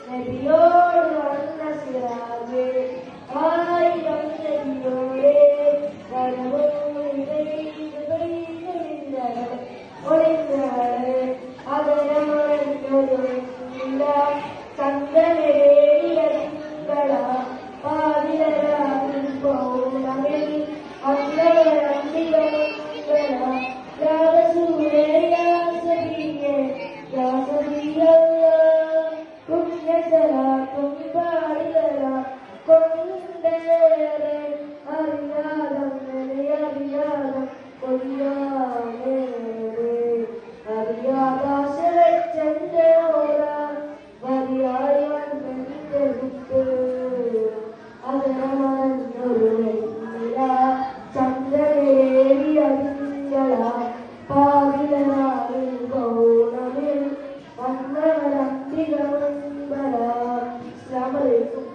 നബിയോട് വന്ന സിറാജ് ആയിരം നബിയോടെ ഒളിഞ്ഞാണ് അതരമണില്ല ചന്ദ്രനേടിയങ്ങള പാതിരാവിൽ പൗർണമിൽ അന്തരണ്ടികള രാഗസൂരയാസീയെ പുണ്യസലാത്തും പാടിയല കൊണ്ടേറെ അറിയാതം അറിയാതം കൊല്ലാനേ അറിയാതാശ വെച്ചെന്റെ ഓര മതിയായി വന്നെടുത്ത് അതിനൊരു വെണ്ണില ചന്ദ്രനേരി അതിങ്ങള പാതിരാവിൽ പൗർണമിൽ വന്നവരന്തികമമ്പല